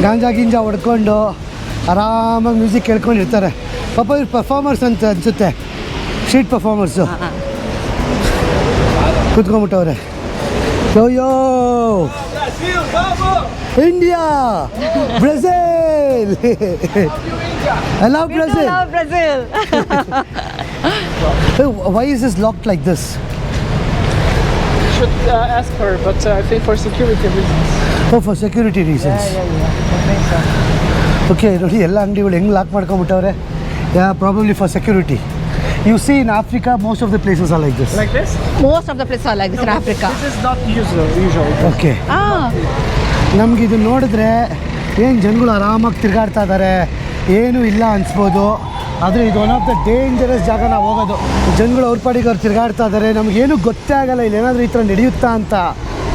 ಗಾಂಜಾ ಹೊಡ್ಕೊಂಡು ಆರಾಮಾಗಿ ಮ್ಯೂಸಿಕ್ ಕೇಳ್ಕೊಂಡಿರ್ತಾರೆ. ಪಾಪ ಇವ್ರು ಪರ್ಫಾರ್ಮರ್ಸ್ ಅಂತ ಅನಿಸುತ್ತೆ, ಸ್ಟ್ರೀಟ್ ಪರ್ಫಾರ್ಮರ್ಸು. ಕೂತ್ಕೊಂಡ್ಬಿಟ್ಟವ್ರೆ. Yo India, Brazil. I love Brazil. Why is this locked like this? You should ask her, but I think for security reasons. Oh, for security reasons. I think so. Okay, ನೋಡಿ ಎಲ್ಲ ಅಂಗಡಿಗಳು ಹೆಂಗೆ lock ಮಾಡ್ಕೊಂಡ್ಬಿಟ್ಟವ್ರೆ. Yeah, probably for security. You see in Africa, most of the places are like this. Like this? Most of the places are like this in Africa. This is not usual. Okay. ನಮ್ಗೆ ಇದು ನೋಡಿದ್ರೆ ಏನು ಜನಗಳು ಆರಾಮಾಗಿ ತಿರುಗಾಡ್ತಾ ಇದ್ದಾರೆ, ಏನೂ ಇಲ್ಲ ಅನಿಸ್ಬೋದು. ಆದರೆ ಇದು ಒನ್ ಆಫ್ ದ ಡೇಂಜರಸ್ ಜಾಗ. ನಾವು ಹೋಗೋದು ಜನಗಳು ಅವ್ರ ಪಾಡಿಗೆ ಅವ್ರು ತಿರುಗಾಡ್ತಾ ಇದ್ದಾರೆ, ನಮಗೇನು ಗೊತ್ತೇ ಆಗಲ್ಲ ಇಲ್ಲಿ ಏನಾದರೂ ಈ ಥರ ನಡೆಯುತ್ತಾ ಅಂತ.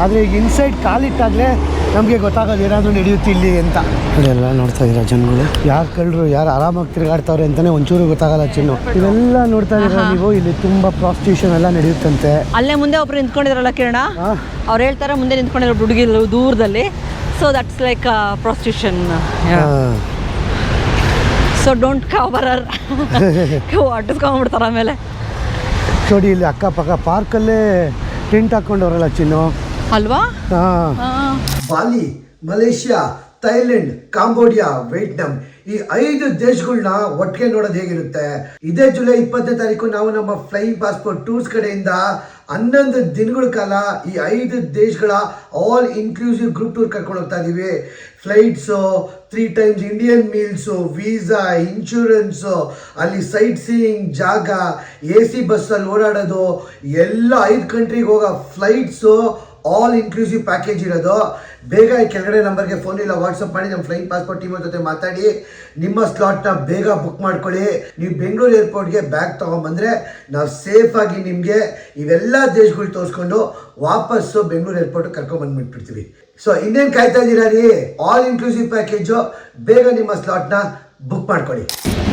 ಆದರೆ ಈಗ ಇನ್ಸೈಡ್ ಕಾಲಿಟ್ಟಾಗಲೇ ನಮಗೆ ಗೊತ್ತಾಗೋದು ಏನಾದರೂ ನಡೆಯುತ್ತೆ ಇಲ್ಲಿ ಅಂತ. ಇದೆಲ್ಲ ನೋಡ್ತಾ ಇದ್ದೀರಾ ಜನಗಳು, ಯಾರು ಕಳ್ಳರು ಯಾರು ಆರಾಮಾಗಿ ತಿರುಗಾಡ್ತಾವ್ರೆ ಅಂತಲೇ ಒಂಚೂರು ಗೊತ್ತಾಗಲ್ಲ ಚಿನ್ನು. ಇವೆಲ್ಲ ನೋಡ್ತಾ ಇದ್ದೀರಾ ನೀವು, ಇಲ್ಲಿ ತುಂಬ ಪ್ರಾಸ್ಟಿಟ್ಯೂಷನ್ ಎಲ್ಲ ನಡೆಯುತ್ತಂತೆ. ಅಲ್ಲೇ ಮುಂದೆ ಒಬ್ರು ನಿಂತ್ಕೊಂಡಿದ್ರಲ್ಲ ಕಿರಣ, ಅವ್ರು ಹೇಳ್ತಾರೆ ಮುಂದೆ ನಿಂತ್ಕೊಂಡಿರೋ ಹುಡುಗಿರು ದೂರದಲ್ಲಿ. So that's like prostitution. So don't cover ಅಟ್ಟಿಸ್ಕೊಂಡ್ಬಿಡ್ತಾರೆ ಆಮೇಲೆ. ನೋಡಿ ಇಲ್ಲಿ ಅಕ್ಕಪಕ್ಕ ಪಾರ್ಕಲ್ಲೇ ಟೆಂಟ್ ಹಾಕ್ಕೊಂಡವ್ರಲ್ಲ ಚಿನ್ನು ಅಲ್ವಾ? Bali, Malaysia, Thailand, Cambodia, Vietnam ಈ 5 ದೇಶಗಳನ್ನ ಒಟ್ಟಿಗೆ ನೋಡೋದು ಹೇಗಿರುತ್ತೆ. ಇದೇ ಜುಲೈ 20ನೇ ತಾರೀಕು ನಾವು ನಮ್ಮ ಫ್ಲೈಯಿಂಗ್ ಪಾಸ್ಪೋರ್ಟ್ ಟೂರ್ಸ್ ಕಡೆಯಿಂದ 11 ದಿನಗಳ ಕಾಲ ಈ 5 ದೇಶಗಳ ಆಲ್ ಇನ್ಕ್ಲೂಸಿವ್ ಗ್ರೂಪ್ ಟೂರ್ ಕರ್ಕೊಂಡು ಹೋಗ್ತಾ ಇದ್ದೀವಿ. Flights, 3 times Indian meals, visa, insurance, ಅಲ್ಲಿ ಸೈಟ್ ಸೀಯಿಂಗ್ ಜಾಗ, AC ಬಸ್ಸಲ್ಲಿ ಓಡಾಡೋದು, ಎಲ್ಲ 5 ಕಂಟ್ರಿಗೆ ಹೋಗೋ ಫ್ಲೈಟ್ಸು, ಆಲ್ ಇನ್ಕ್ಲೂಸಿವ್ ಪ್ಯಾಕೇಜ್ ಇರೋದು. ಬೇಗ ಈ ಕೆಳಗಡೆ ನಂಬರ್ಗೆ ಫೋನ್ ಇಲ್ಲ ವಾಟ್ಸಪ್ ಮಾಡಿ ನಮ್ಮ ಫ್ಲೈಯಿಂಗ್ ಪಾಸ್ಪೋರ್ಟ್ ಟೀಮ್ ಜೊತೆ ಮಾತಾಡಿ ನಿಮ್ಮ ಸ್ಲಾಟ್ನ ಬೇಗ ಬುಕ್ ಮಾಡ್ಕೊಳ್ಳಿ. ನೀವು ಬೆಂಗಳೂರು ಏರ್ಪೋರ್ಟ್ಗೆ ಬ್ಯಾಗ್ ತೊಗೊಂಬಂದರೆ ನಾವು ಸೇಫಾಗಿ ನಿಮಗೆ ಇವೆಲ್ಲ ದೇಶಗಳು ತೋರಿಸ್ಕೊಂಡು ವಾಪಸ್ಸು ಬೆಂಗಳೂರು ಏರ್ಪೋರ್ಟ್ಗೆ ಕರ್ಕೊಂಡ್ಬಂದ್ಬಿಟ್ಬಿಡ್ತೀವಿ. ಸೊ ಇನ್ನೇನು ಕಾಯ್ತಾ ಇದ್ದೀರಾ ರೀ? ಆಲ್ ಇನ್ಕ್ಲೂಸಿವ್ ಪ್ಯಾಕೇಜು, ಬೇಗ ನಿಮ್ಮ ಸ್ಲಾಟ್ನ ಬುಕ್ ಮಾಡ್ಕೊಳ್ಳಿ.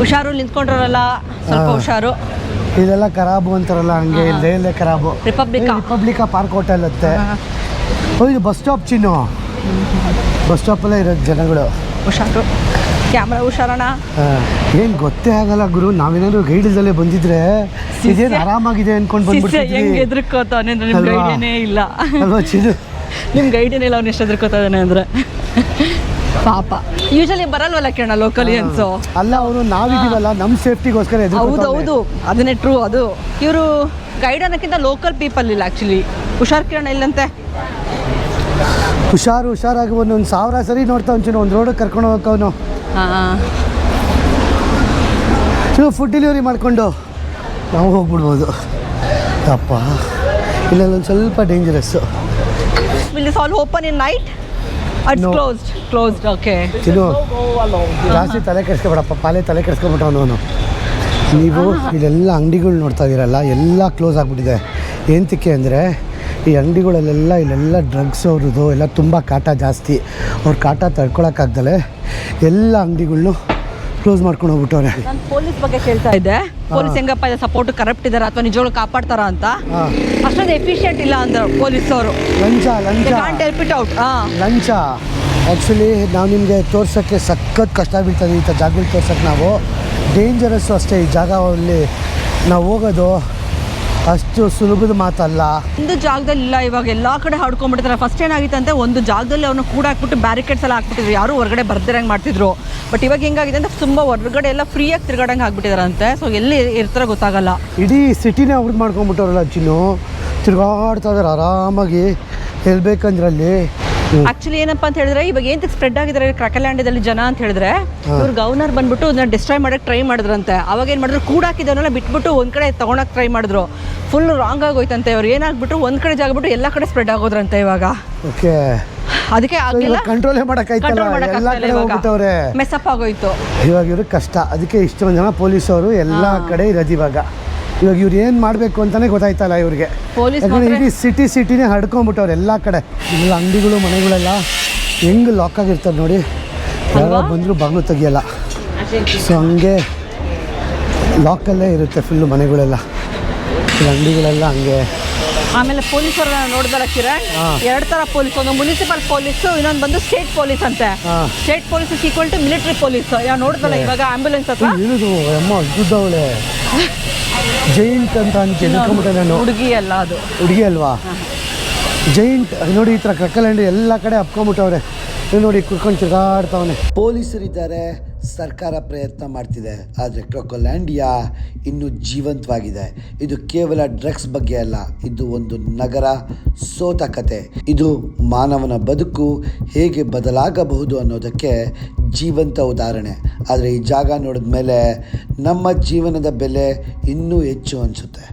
ಹುಷಾರು, ನಿಂತ್ಕೊಂಡ್ರಲ್ಲ ಸ್ವಲ್ಪ ಹುಷಾರು. ಇದೆಲ್ಲ ಖರಾಬು ಅಂತಾರಲ್ಲ, ಹಂಗೆ ಇಲ್ಲೇ ಖರಾಬು. ರಿಪಬ್ಲಿಕಾ ಪಾರ್ಕ್ ಹೋಟೆಲ್ ಅಂತೆ. ಇದು ಬಸ್ ಸ್ಟಾಪ್ ಚಿನ್ನು, ಬಸ್ ಸ್ಟಾಪಲ್ಲೇ ಇರೋದು ಜನಗಳು. ಹುಷಾರು, ಕ್ಯಾಮ್ರಾ ಹುಷಾರಣ. ಏನು ಗೊತ್ತೇ ಆಗಲ್ಲ ಗುರು, ನಾವೇನಾದ್ರು ಗೈಡಲ್ಲೇ ಬಂದಿದ್ರೆ ಇದೇನು ಆರಾಮಾಗಿದೆ ಅನ್ಕೊಂಡು ಬಂದ್ಬಿಡ್ತೀವಿ. ಹೆಂಗೆ ಎದುರ್ಕೋತಾನೆ ಅಂದ್ರೆ ನಿಮ್ಮ ಗೈಡೇನೇ ಇಲ್ಲ ಅಲ್ವಾ ಚಿನ್ನು? ನಿಮ್ಮ ಗೈಡೇನೇ ಇಲ್ಲ, ಅವ್ನು ಎಷ್ಟು ಎದುರ್ಕೋತಾ ಇದ್ದಾನೆ ಅಂದರೆ ಪಾಪ. ಯೂಶಲಿ ಬರಲ್ವಲ್ಲ ಕೇಳ ಲೋಕಲಿಯನ್ಸು. ಅಲ್ಲ, ಅವರು ನಾವಿದ್ದೀವಲ್ಲ ನಮ್ಮ ಸೇಫ್ಟಿಗೋಸ್ಕರ. ಹೌದೌದು, ಅದನ್ನೇ ಟ್ರೂ. ಅದು ಇವರು ಗೈಡ್ ಅನ್ನೋಕ್ಕಿಂತ ಲೋಕಲ್ ಪೀಪಲ್ ಇಲ್ಲ ಆ್ಯಕ್ಚುಲಿ. ಹುಷಾರ್ ಕಿರಣ ಇಲ್ಲಂತೆ. ಹುಷಾರಾಗಿ ಒಂದೊಂದು 1000 ಸರಿ ನೋಡ್ತಾವ್ ಚಿನ್ನು, ಒಂದು ರೋಡಿಗೆ ಕರ್ಕೊಂಡು ಹೋಗ್ತಾವನು. ಚಿನ್ನು ಫುಡ್ ಡೆಲಿವರಿ ಮಾಡಿಕೊಂಡು ನಾವು ಹೋಗ್ಬಿಡ್ಬೋದು. ಅಪ್ಪ ಇಲ್ಲೊಂದು ಸ್ವಲ್ಪ dangerous. Will this all open in night? It's closed. Okay Chinnu ಜಾಸ್ತಿ ತಲೆ ಕೆಡಿಸ್ಕೊಬೇಡಪ್ಪ, ಪಾಲೆ ತಲೆ ಕೆಡಿಸ್ಕೊಬಿಟ್ಟವನು ಅವನು. ನೀವು ಇಲ್ಲೆಲ್ಲ ಅಂಗಡಿಗಳು ನೋಡ್ತಾ ಇದ್ದೀರಲ್ಲ, ಎಲ್ಲ ಕ್ಲೋಸ್ ಆಗಿಬಿಟ್ಟಿದೆ. ಏನಕ್ಕೆ ಅಂದರೆ ಈ ಅಂಗಡಿಗಳಲ್ಲೆಲ್ಲ ಇಲ್ಲೆಲ್ಲ ಡ್ರಗ್ಸ್ ಅವ್ರದ್ದು ಎಲ್ಲ ತುಂಬ ಕಾಟ ಜಾಸ್ತಿ. ಅವ್ರ ಕಾಟ ತಡ್ಕೊಳಕ್ಕಾಗ್ದಲೆ ಎಲ್ಲ ಅಂಗಡಿಗಳ್ನು ಕ್ಲೋಸ್ ಮಾಡ್ಕೊಂಡು ಹೋಗ್ಬಿಟ್ಟವ್ರೆ. ನಾನು ಪೊಲೀಸ್ ಬಗ್ಗೆ ಕೇಳ್ತಾ ಇದ್ದೆ. ಪೊಲೀಸ್ ಹೆಂಗಪ್ಪ ಇದೆ, ಸಪೋರ್ಟ್ ಕರಪ್ಟ್ ಇದಾರ ಅಥವಾ ನಿಜವಾಗ್ಲೂ ಕಾಪಾಡ್ತಾರ ಅಂತ. ಅಷ್ಟೊಂದು ಎಫಿಷಿಯೆಂಟ್ ಇಲ್ಲ ಅಂದರು ಪೊಲೀಸ್ ಅವರು. ಲಂಚ ಆ್ಯಕ್ಚುಲಿ ನಾವು ನಿಮಗೆ ತೋರ್ಸೋಕ್ಕೆ ಸಖತ್ ಕಷ್ಟ ಬೀಳ್ತದೆ. ಇಂಥ ಜಾಗಗಳು ತೋರ್ಸೋಕ್ಕೆ ನಾವು ಡೇಂಜರಸ್ಸು ಅಷ್ಟೇ. ಈ ಜಾಗದಲ್ಲಿ ನಾವು ಹೋಗೋದು ಅಷ್ಟು ಸುಲಭದ ಮಾತಲ್ಲ. ಒಂದು ಜಾಗದಲ್ಲಿ ಇಲ್ಲ, ಇವಾಗ ಎಲ್ಲ ಕಡೆ ಹಡ್ಕೊಂಡ್ಬಿಡ್ತಾರೆ. ಫಸ್ಟ್ ಏನಾಗಿತ್ತಂತೆ, ಒಂದು ಜಾಗದಲ್ಲಿ ಅವ್ರನ್ನ ಕೂಡ ಹಾಕ್ಬಿಟ್ಟು ಬ್ಯಾರಿಕೇಡ್ಸ್ ಎಲ್ಲ ಹಾಕ್ಬಿಟ್ಟಿದ್ರು, ಯಾರು ಹೊರಗಡೆ ಬರ್ದಿರಂಗೆ ಮಾಡ್ತಿದ್ರು. ಬಟ್ ಇವಾಗ ಹೆಂಗಾಗಿದೆ ಅಂತ ತುಂಬ ಹೊರಗಡೆ ಎಲ್ಲ ಫ್ರೀಯಾಗಿ ತಿರ್ಗಾಡಂಗೆ ಹಾಕ್ಬಿಟ್ಟಿದಾರಂತೆ. ಸೊ ಎಲ್ಲಿ ಇರ್ತಾರೋ ಗೊತ್ತಾಗಲ್ಲ. ಇಡೀ ಸಿಟಿನೇ ಅವ್ರಿಗೆ ಮಾಡ್ಕೊಂಡ್ಬಿಟ್ಟವ್ರಲ್ಲ ಚಿನ್ನು, ತಿರ್ಗಾಡ್ತಾ ಇದಾರೆ ಆರಾಮಾಗಿ. ಹೇಳ್ಬೇಕಂದ್ರಲ್ಲಿ ಆಕ್ಚುಲಿ ಏನಪ್ಪಾ ಅಂತ ಹೇಳಿದ್ರೆ, ಇವಾಗ ಏನ್ ಸ್ಪ್ರೆಡ್ ಆಗಿದ್ದಾರೆ ಕ್ರಾಕಲ್ಯಾಂಡದಲ್ಲಿ ಜನ ಅಂತ ಹೇಳಿದ್ರೆ, ಇವ್ರು ಗವರ್ನರ್ ಬಂದ್ಬಿಟ್ಟು ಅದನ್ನ ಡಿಸ್ಟ್ರಾಯ್ ಮಾಡಕ್ಕೆ ಟ್ರೈ ಮಾಡಿದ್ರಂತೆ. ಅವಾಗ ಏನ್ ಮಾಡಿದ್ರು, ಕೂಡಾಕಿದವನ್ನೆಲ್ಲ ಬಿಟ್ಬಿಟ್ಟು ಒಂದ್ ಕಡೆ ತಗೊಳಕ್ ಟ್ರೈ ಮಾಡಿದ್ರು. ಫುಲ್ ರಾಂಗ್ ಆಗೋಯ್ತಂತೆ. ಅವ್ರು ಏನಾಗ್ಬಿಟ್ಟು ಒಂದ್ ಕಡೆ ಜಾಗ ಬಿಟ್ಟು ಎಲ್ಲ ಕಡೆ ಸ್ಪ್ರೆಡ್ ಆಗೋದ್ರಂತೆ. ಇವಾಗ ಓಕೆ, ಅದಕ್ಕೆ ಆಗಿಲ್ಲ, ಕಂಟ್ರೋಲೇ ಮಾಡಕ್ಕಾಯ್ತಲ್ಲ, ಎಲ್ಲ ಕಡೆ ಹೋಗ್ಬಿಟ್ಟವ್ರೆ. ಮೆಸ್ಅಪ್ ಆಗೋಯ್ತು. ಇವಾಗ ಇವ್ರಿಗೆ ಕಷ್ಟ. ಅದಕ್ಕೆ ಇಷ್ಟೊಂದು ಜನ ಪೊಲೀಸವರು ಎಲ್ಲ ಕಡೆ ಇರೋದು. ಇವಾಗ ಇವ್ರು ಏನು ಮಾಡಬೇಕು ಅಂತಲೇ ಗೊತ್ತಾಯ್ತಲ್ಲ ಇವ್ರಿಗೆ. ಇಡೀ ಸಿಟಿನೇ ಹಡ್ಕೊಂಡ್ಬಿಟ್ಟವ್ರು ಎಲ್ಲ ಕಡೆ. ಇಲ್ಲ ಅಂಗಡಿಗಳು ಮನೆಗಳೆಲ್ಲ ಹೆಂಗೆ ಲಾಕ್ ಆಗಿರ್ತಾರೆ ನೋಡಿ. ಯಾವಾಗ ಬಂದರೂ ಬಾಗಿಲು ತೆಗಿಯಲ್ಲ. ಸೊ ಹಂಗೆ ಲಾಕಲ್ಲೇ ಇರುತ್ತೆ ಫುಲ್ಲು ಮನೆಗಳೆಲ್ಲ, ಅಂಗಡಿಗಳೆಲ್ಲ ಹಂಗೆ. ಆಮೇಲೆ ಪೊಲೀಸರು ನೋಡಿದಲ್ಲ ಕಿರಣ್, 2 ಥರ ಪೊಲೀಸ್. ಒಂದು ಮುನ್ಸಿಪಲ್ ಪೊಲೀಸು, ಇನ್ನೊಂದು ಬಂದು ಸ್ಟೇಟ್ ಪೊಲೀಸ್ ಅಂತೆ. State police is equal to military police. ನೋಡಿದಲ್ಲ ಇವಾಗ ಆಂಬ್ಯುಲೆನ್ಸ್ ಹತ್ರ ಇರೋದು. ಅಮ್ಮ ಇದ್ದವಳೆ ಜೈಂಟ್ ಅಂತ ಅನ್ಕೊಂಡ್ಬಿಟ್ಟೆ ನಾನು. ಹುಡುಗಿ ಅಲ್ಲ, ಅದು ಹುಡುಗಿ ಅಲ್ವಾ? ಜೈಂಟ್ ನೋಡಿ, ಈ ಥರ ಕ್ರಕಲ್ಯಾಂಡ್ ಎಲ್ಲ ಕಡೆ ಹಪ್ಕೊಂಡ್ಬಿಟ್ಟವ್ರೆ. ನೋಡಿ ಕುತ್ಕೊಂಡು ತಿರುಗಾಡ್ತಾವನೆ. ಪೊಲೀಸರಿದ್ದಾರೆ, ಸರ್ಕಾರ ಪ್ರಯತ್ನ ಮಾಡ್ತಿದೆ, ಆದರೆ ಕ್ರೊಕೊಲ್ಯಾಂಡಿಯಾ ಇನ್ನೂ ಜೀವಂತವಾಗಿದೆ. ಇದು ಕೇವಲ ಡ್ರಗ್ಸ್ ಬಗ್ಗೆ ಅಲ್ಲ, ಇದು ಒಂದು ನಗರ ಸೋತ ಕತೆ. ಇದು ಮಾನವನ ಬದುಕು ಹೇಗೆ ಬದಲಾಗಬಹುದು ಅನ್ನೋದಕ್ಕೆ ಜೀವಂತ ಉದಾಹರಣೆ. ಆದರೆ ಈ ಜಾಗ ನೋಡಿದ ಮೇಲೆ ನಮ್ಮ ಜೀವನದ ಬೆಲೆ ಇನ್ನೂ ಹೆಚ್ಚು ಅನಿಸುತ್ತೆ.